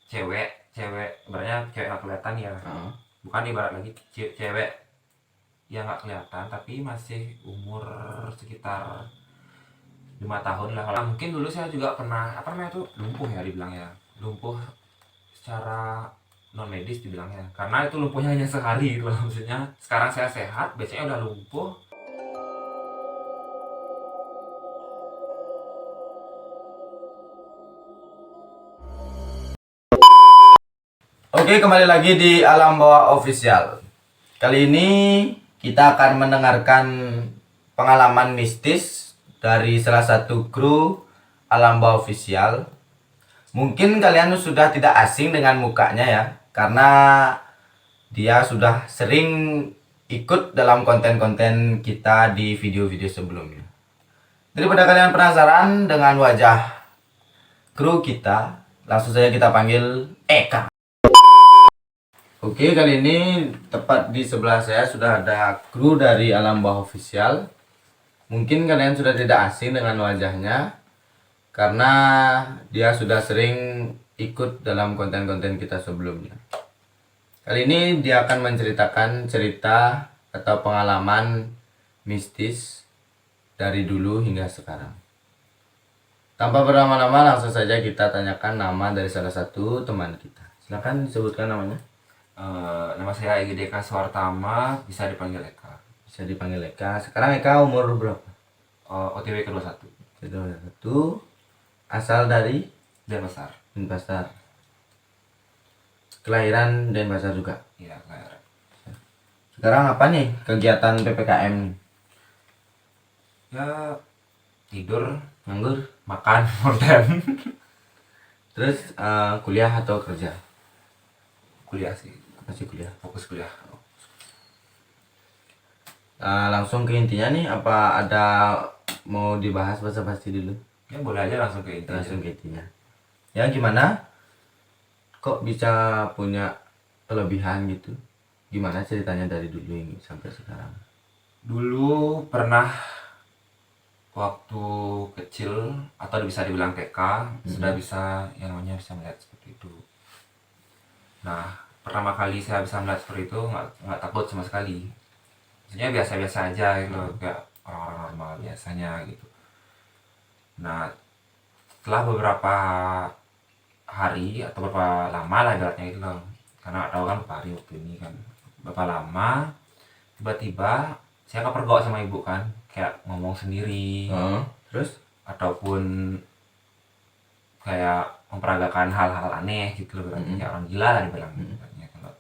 cewek ibaratnya cewek nggak kelihatan ya, bukan ibarat lagi cewek yang nggak kelihatan tapi masih umur sekitar 5 tahun lah. Mungkin dulu saya juga pernah apa namanya tuh lumpuh ya dibilang ya, lumpuh secara non medis dibilangnya, karena itu lumpuhnya hanya sehari gitu loh. Maksudnya sekarang saya sehat, biasanya udah lumpuh. Oke, kembali lagi di Alam Bawah Official. Kali ini kita akan mendengarkan pengalaman mistis dari salah satu kru Alam Bawah Official. Mungkin kalian sudah tidak asing dengan mukanya ya, karena dia sudah sering ikut dalam konten-konten kita di video-video sebelumnya. Daripada kalian penasaran dengan wajah kru kita, langsung saja kita panggil Eka. Oke, kali ini tepat di sebelah saya sudah ada kru dari Alam Bawah Official. Mungkin kalian sudah tidak asing dengan wajahnya karena dia sudah sering ikut dalam konten-konten kita sebelumnya. Kali ini dia akan menceritakan cerita atau pengalaman mistis dari dulu hingga sekarang. Tanpa berlama-lama, langsung saja kita tanyakan nama dari salah satu teman kita. Silakan disebutkan namanya. Nama saya Egy Deka Suartama, bisa dipanggil Eka. Bisa dipanggil Eka. Sekarang Eka umur berapa? OTW ke-21. Ke-21. Asal dari Denpasar. Denpasar. Kelahiran Denpasar juga. Iya, kelahiran. Sekarang apa nih kegiatan PPKM nih? Ya tidur, Nganggur? makan, konten. Terus kuliah atau kerja? Kuliah sih, Masih kuliah. fokus kuliah. Langsung ke intinya nih, apa ada mau dibahas basa-basi dulu? Ya boleh aja langsung ke inti aja. Langsung ke intinya. Ya gimana? Kok bisa punya kelebihan gitu? Gimana ceritanya dari dulu ini sampai sekarang? Dulu pernah waktu kecil atau bisa dibilang TK sudah bisa yang namanya bisa melihat seperti itu. Nah, pertama kali saya bisa melihat seperti itu nggak takut sama sekali. Maksudnya biasa-biasa aja gitu, kayak orang-orang normal biasanya gitu. Nah, setelah beberapa hari atau beberapa lama lah ibaratnya itu loh, karena nggak tahu kan beberapa hari waktu ini kan berapa lama, tiba-tiba saya kepergok sama ibu kan, kayak ngomong sendiri Terus? ataupun kayak memperagakan hal-hal aneh gitu loh, berarti kayak orang gila lah dibilang ibaratnya, kalau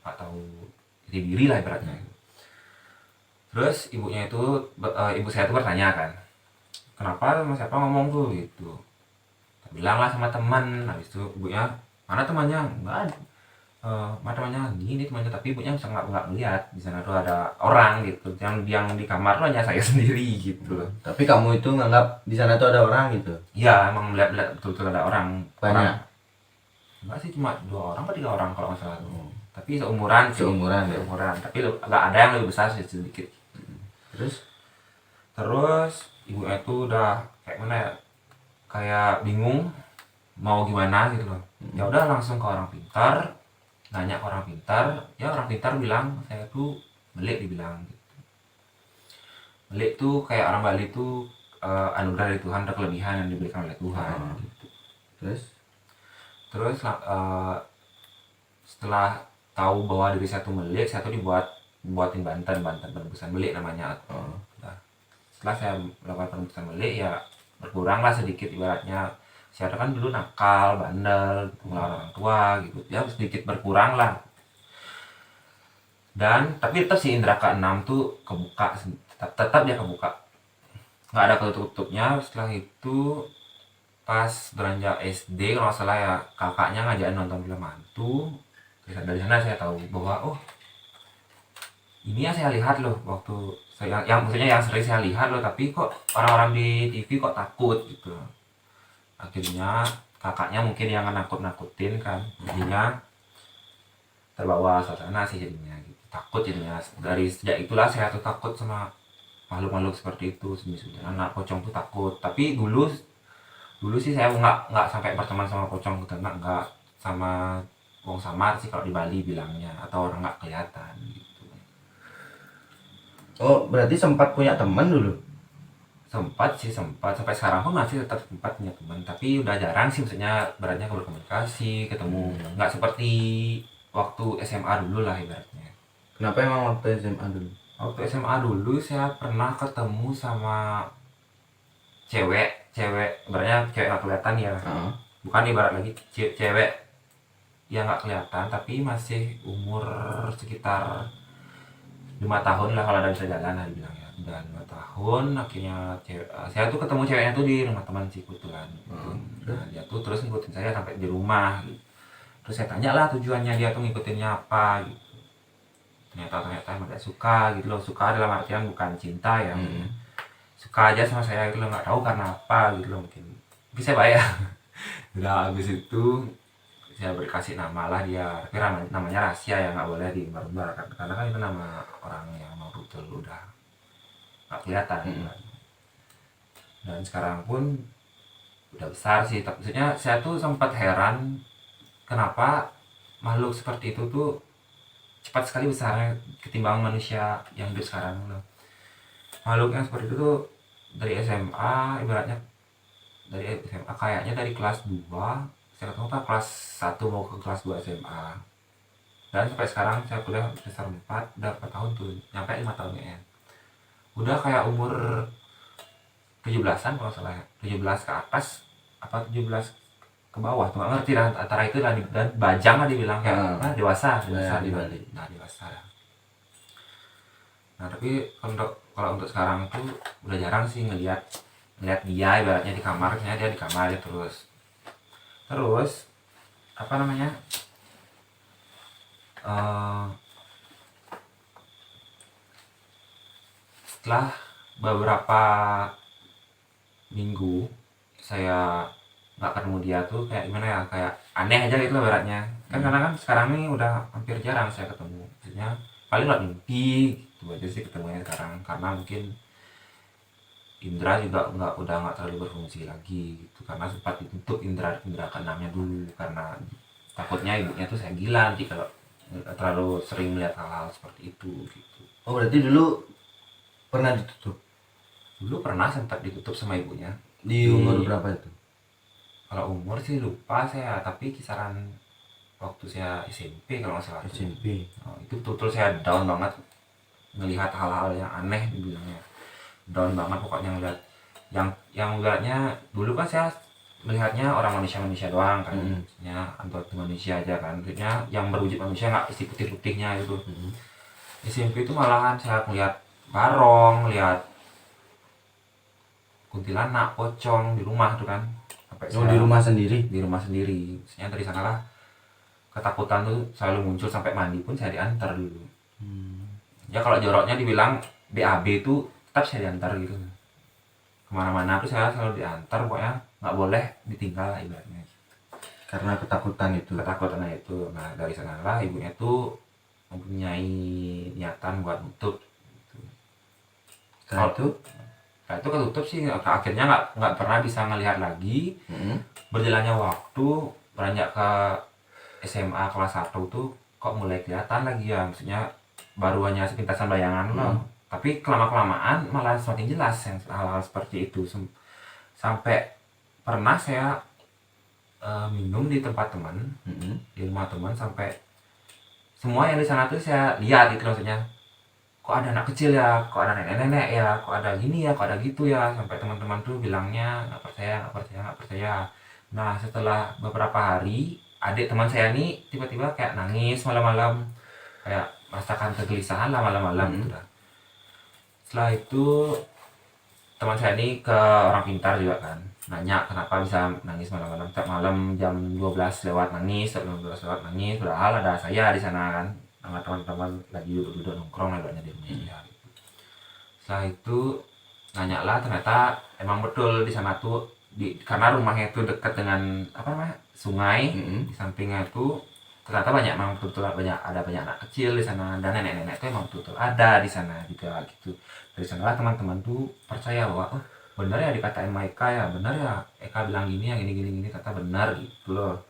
atau jadi diri lah ibaratnya. Terus ibunya itu ibu saya itu bertanya kan, kenapa sama siapa ngomong tuh gitu. Bilang lah sama teman. Habis itu ibunya, mana temannya? Enggak ada. Mana temannya? Gini temannya, tapi ibunya nggak melihat di sana tuh ada orang gitu. Yang di kamar tuh hanya saya sendiri gitu. Tapi kamu itu nganggap di sana tuh ada orang gitu? Iya, emang melihat betul-betul ada orang. Banyak? Enggak sih, cuma 2 orang atau 3 orang kalau nggak salah tuh. Tapi seumuran sih. Seumuran ya? Seumuran. Tapi nggak ada yang lebih besar sih, sedikit. Terus ibunya itu udah kayak mana ya? Kayak bingung mau gimana gitu loh. Ya udah langsung ke orang pintar, nanya ke orang pintar. Ya orang pintar bilang saya tuh melik, dibilang gitu. Melik tuh kayak orang Bali tuh anugerah dari Tuhan, ada kelebihan yang diberikan oleh Tuhan gitu. Terus setelah tahu bahwa diri saya tuh melik, saya tuh dibuatin banten penebusan melik namanya. Nah, setelah saya melakukan penebusan melik, ya berkurang lah sedikit ibaratnya. Saya kan dulu nakal, bandel, melawan orang tua gitu, ya sedikit berkurang lah. Dan tapi tetap si indera keenam tuh kebuka, tetap dia kebuka, nggak ada ketutup-tutupnya. Setelah itu pas beranjak SD kalau nggak salah ya, kakaknya ngajakin nonton film hantu. Dari sana saya tahu bahwa oh ini yang saya lihat loh waktu saya, yang maksudnya yang sering saya lihat loh, tapi kok orang-orang di TV kok takut gitu. Akhirnya kakaknya mungkin yang nakut-nakutin kan, jadinya terbawa suasana sih jadinya gitu. Takut jadinya. Dari sejak itulah saya tuh takut sama makhluk-makhluk seperti itu. Sebenarnya anak pocong tuh takut, tapi dulu sih saya nggak sampai berteman sama pocong gitu, enggak. sama wong samar sih kalau di Bali bilangnya, atau orang nggak kelihatan gitu. Oh, berarti sempat punya teman dulu. Sempat sih, sempat sampai sekarang pun masih tetap sempat punya teman, tapi udah jarang sih, maksudnya beratnya berkomunikasi ketemu, nggak seperti waktu SMA dulu lah ibaratnya. Kenapa emang waktu SMA dulu? Waktu SMA dulu saya pernah ketemu sama cewek ibaratnya cewek nggak kelihatan ya, Heeh. bukan ibarat lagi cewek yang nggak kelihatan tapi masih umur sekitar 5 tahun lah, kalau ada bisa jalan lah dibilangnya. Udah 5 tahun akhirnya saya tuh ketemu ceweknya tuh di rumah teman sih kebetulan gitu. Nah, dia tuh terus ngikutin saya sampai di rumah gitu. Terus saya tanya lah tujuannya dia tuh ngikutinnya apa gitu. Ternyata emang gak suka gitu loh. Suka dalam artian bukan cinta ya, suka aja sama saya gitu loh, nggak tahu karena apa gitu loh, mungkin saya bayar. Udah habis itu saya berkasih nama lah dia, tapi namanya rahasia ya, nggak boleh diumbar-umbar karena kan itu nama orang yang mau betul udah nggak kelihatan kan. Dan sekarang pun udah besar sih, tapi maksudnya saya tuh sempat heran kenapa makhluk seperti itu tuh cepat sekali besarnya ketimbang manusia yang hidup sekarang loh. Makhluk yang seperti itu tuh dari SMA, ibaratnya dari SMA kayaknya dari kelas 2 saya ketemu pak kelas 1 mau ke kelas 2 SMA, dan sampai sekarang saya kuliah semester 4 udah 4 tahun tuh, nyampe 5 tahun ya, udah kayak umur 17-an kalau salah ya, 17 ke atas apa 17 ke bawah tuh nggak ngerti lah, antara itu lah, dan bajang lah dibilang kayak dewasa Ya, di di Bali, Bali. nah dewasa lah. Nah tapi kalau untuk sekarang tuh udah jarang sih ngelihat dia ibaratnya di kamarnya, dia di kamar aja terus apa namanya, eh, setelah beberapa minggu saya nggak ketemu dia tuh kayak gimana ya, kayak aneh aja gitu loh ibaratnya kan, karena kan sekarang ini udah hampir jarang saya ketemu, maksudnya paling nggak mimpi gitu aja sih ketemunya sekarang, karena mungkin indra juga udah nggak terlalu berfungsi lagi gitu, karena sempat ditutup indra indra keenamnya dulu karena takutnya ibunya tuh saya gila nanti kalau terlalu sering melihat hal-hal seperti itu gitu. Oh, berarti dulu pernah ditutup. Dulu pernah sempat ditutup sama ibunya. Di umur berapa itu? Kalau umur sih lupa saya, tapi kisaran waktu saya SMP kalau nggak salah tuh. SMP. Oh, itu betul-betul saya down banget melihat hal-hal yang aneh dibilangnya, down banget pokoknya ngeliat yang melihatnya dulu kan saya melihatnya orang manusia doang kan, maksudnya antar manusia aja kan, maksudnya yang berwujud manusia nggak isi putih-putihnya itu. SMP itu malahan saya ngeliat barong, lihat kuntilanak, pocong di rumah tuh kan. Sampai Oh, di rumah sendiri. di rumah sendiri. Maksudnya dari sanalah ketakutan tuh selalu muncul, sampai mandi pun saya diantar dulu. Ya kalau joroknya dibilang BAB itu tetap saya diantar gitu. Kemana-mana tuh saya selalu diantar, pokoknya nggak boleh ditinggal ibaratnya. Karena ketakutan itu. Ketakutannya itu. Nah dari sanalah ibunya tuh mempunyai niatan buat nutup. Setelah itu, Nah itu ketutup sih, akhirnya nggak pernah bisa ngelihat lagi. Berjalannya waktu beranjak ke SMA kelas 1 tuh kok mulai kelihatan lagi ya, maksudnya baru hanya sepintasan bayangan loh, tapi kelama-kelamaan malah semakin jelas yang hal-hal seperti itu. Sampai pernah saya minum di tempat teman, di rumah teman, sampai semua yang di sana tuh saya lihat gitu, maksudnya kok ada anak kecil ya, kok ada nenek-nenek ya, kok ada gini ya, kok ada gitu ya, sampai teman-teman tuh bilangnya nggak percaya, nggak percaya, nggak percaya. Nah setelah beberapa hari adik teman saya nih tiba-tiba kayak nangis malam-malam, kayak merasakan kegelisahan lah malam-malam gitu dah. Setelah itu teman saya ini ke orang pintar juga kan, nanya kenapa bisa nangis malam-malam, tiap malam jam 12 lewat nangis, jam 12 lewat nangis, padahal ada saya di sana kan sama teman-teman lagi duduk-duduk nongkrong lebatnya di rumah dia gitu. Setelah itu nanya lah, ternyata emang betul di sana tuh karena rumahnya itu dekat dengan apa namanya sungai, di sampingnya itu ternyata banyak, memang betul ada banyak anak kecil di sana, dan nenek-nenek itu emang betul ada di sana juga gitu. Dari sanalah teman-teman tuh percaya bahwa oh benar ya dikatain Eka ya, benar ya Eka bilang gini ya, gini gini gini, kata benar gitu loh.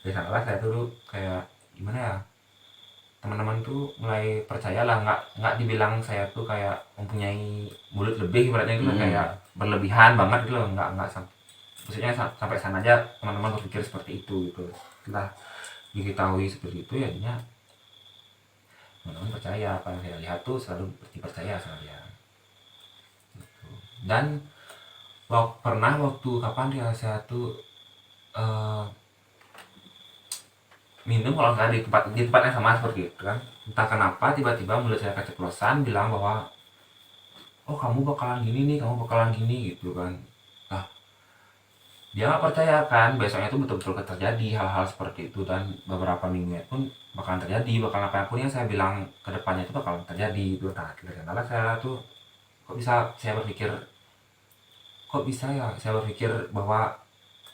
Dari sanalah saya dulu kayak gimana ya, teman-teman tuh mulai percaya lah, nggak dibilang saya tuh kayak mempunyai mulut lebih ibaratnya gitu lah, kayak berlebihan banget gitu loh, nggak maksudnya sampai sana aja teman-teman berpikir seperti itu gitu. Setelah diketahui seperti itu ya jadinya teman-teman percaya apa yang saya lihat tuh selalu dipercaya sama dia gitu. Dan pernah waktu kapan dia saya tuh eh, minum kalau nggak di tempat yang sama seperti itu kan, entah kenapa tiba-tiba mulut saya keceplosan bilang bahwa oh kamu bakalan gini nih, kamu bakalan gini gitu kan. Nah, dia nggak percaya kan, besoknya itu betul-betul terjadi hal-hal seperti itu, dan beberapa minggu pun bakalan terjadi, bakalan apapun yang saya bilang ke depannya itu bakalan terjadi itu. Nah, karena saya tuh kok bisa, saya berpikir bahwa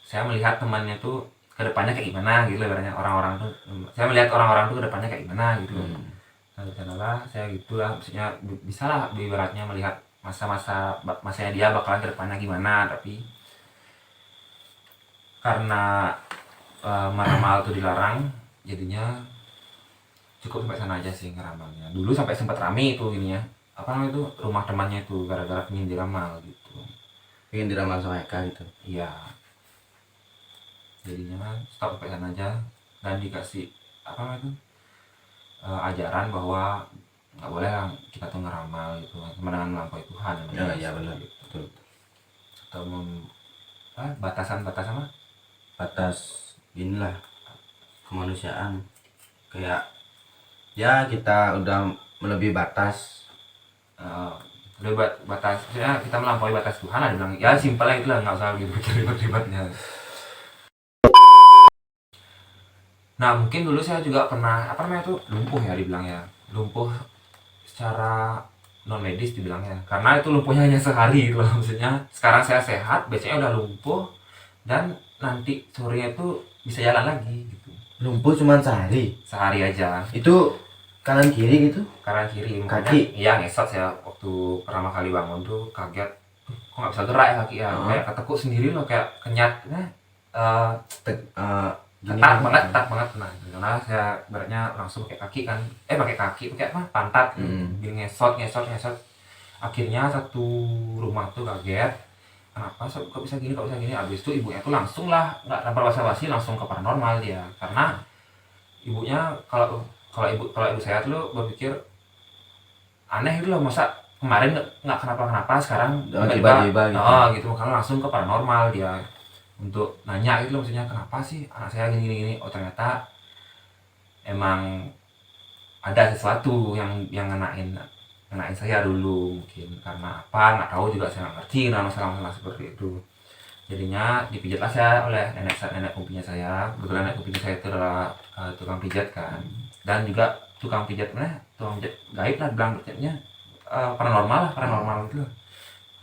saya melihat temannya tuh ke depannya kayak gimana gitu, ibaratnya orang-orang tuh, saya melihat orang-orang tuh ke depannya kayak gimana gitu. Nah, sanalah saya gitulah, maksudnya bisa lah ibaratnya melihat masanya dia bakalan ke depannya gimana, tapi karena meramal itu dilarang, jadinya cukup sampai sana aja sih ngeramalnya. Dulu sampai sempat rame itu ininya, apa namanya itu, rumah temannya itu gara-gara pengen diramal gitu. Pengen diramal sama Eka gitu. Iya, jadinya stop sampai sana aja, dan dikasih apa namanya itu, ajaran bahwa nggak boleh lah kita tuh ngeramal gitu, sama dengan melampaui Tuhan Ya, ya benar. gitu. Betul. Atau batasan-batasan apa, Batas inilah kemanusiaan, kayak ya kita udah melebihi batas. udah batas, maksudnya kita melampaui batas Tuhan lah dibilang, ya simpel lah itulah, nggak usah gitu ribet-ribetnya. Nah mungkin dulu saya juga pernah apa namanya tuh lumpuh ya, dibilang ya lumpuh secara non medis dibilangnya, karena itu lumpuhnya hanya sehari gitu loh. Maksudnya sekarang saya sehat, biasanya udah lumpuh, dan nanti sorenya itu bisa jalan lagi gitu, Lumpuh cuma sehari. sehari aja. Itu kanan kiri gitu. Kanan kiri, makanya Kaki. iya ngesot saya waktu pertama kali bangun tuh kaget, kok nggak bisa gerak ya kaki ya, kayak ketekuk sendiri loh, kayak kenyat, eh, Gini ketat banget. Nah karena saya beratnya langsung pakai kaki kan, pakai apa, pantat, gini ngesot. Akhirnya satu rumah tuh kaget, kenapa kok bisa gini, abis itu ibunya tuh langsung lah, nggak tanpa basa-basi langsung ke paranormal dia, karena ibunya kalau ibu saya tuh berpikir aneh gitu loh, masa kemarin nggak kenapa-kenapa, sekarang tiba-tiba gitu. gitu, makanya langsung ke paranormal dia untuk nanya gitu loh, maksudnya kenapa sih anak saya gini. Oh ternyata emang ada sesuatu yang ngenain saya dulu, mungkin karena apa nggak tahu juga, saya nggak ngerti nah masalah seperti itu. Jadinya dipijatlah saya oleh nenek kumpinya saya. Kebetulan nenek kumpinya saya itu adalah tukang pijat kan, dan juga tukang pijat gaib lah bilang pijatnya, paranormal gitu loh.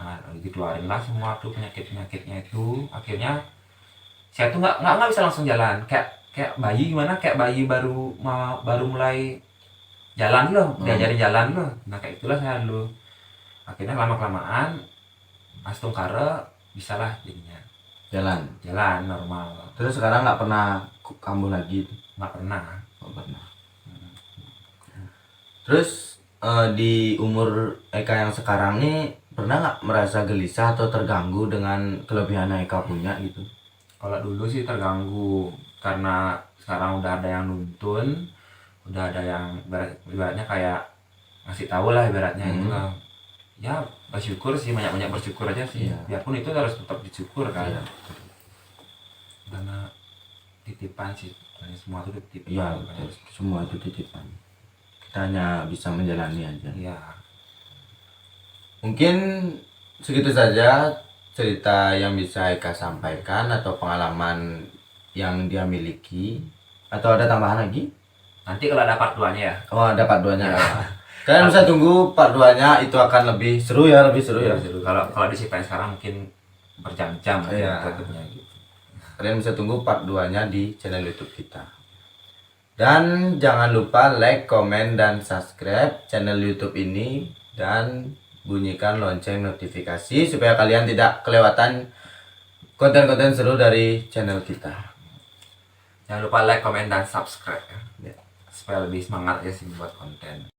Nah dikeluarin lah semua tuh penyakitnya itu. Akhirnya saya tuh nggak bisa langsung jalan, kayak bayi gimana, kayak bayi baru mulai jalan loh, diajarin jalan loh. Nah kayak itulah saya dulu. Akhirnya lama kelamaan astung kare bisa lah jadinya jalan normal. Terus sekarang nggak pernah kambuh lagi? Nggak pernah. Terus di umur Eka yang sekarang nih pernah nggak merasa gelisah atau terganggu dengan kelebihan yang Eka punya gitu? Kalau dulu sih terganggu, karena sekarang udah ada yang nuntun, udah ada yang ibaratnya kayak ngasih tahu lah ibaratnya gitu lah. Ya bersyukur sih, banyak bersyukur aja sih. Biarpun itu harus tetap disyukur kan. Karena titipan sih, semua itu titipan. Iya, semua itu titipan. Kita hanya bisa menjalani aja. Iya. Mungkin segitu saja cerita yang bisa Eka sampaikan atau pengalaman yang dia miliki. Atau ada tambahan lagi? Nanti kalau ada part 2-nya ya. Oh, ada part 2-nya. Kalian bisa tunggu part 2-nya, itu akan lebih seru ya. Kalau diceritain sekarang mungkin berjam-jam tutupnya gitu. Kalian bisa tunggu part 2-nya di channel YouTube kita. Dan jangan lupa like, komen, dan subscribe channel YouTube ini, dan bunyikan lonceng notifikasi supaya kalian tidak kelewatan konten-konten seru dari channel kita. Jangan lupa like, comment, dan subscribe ya. Ya. Supaya lebih semangat ya sih buat konten.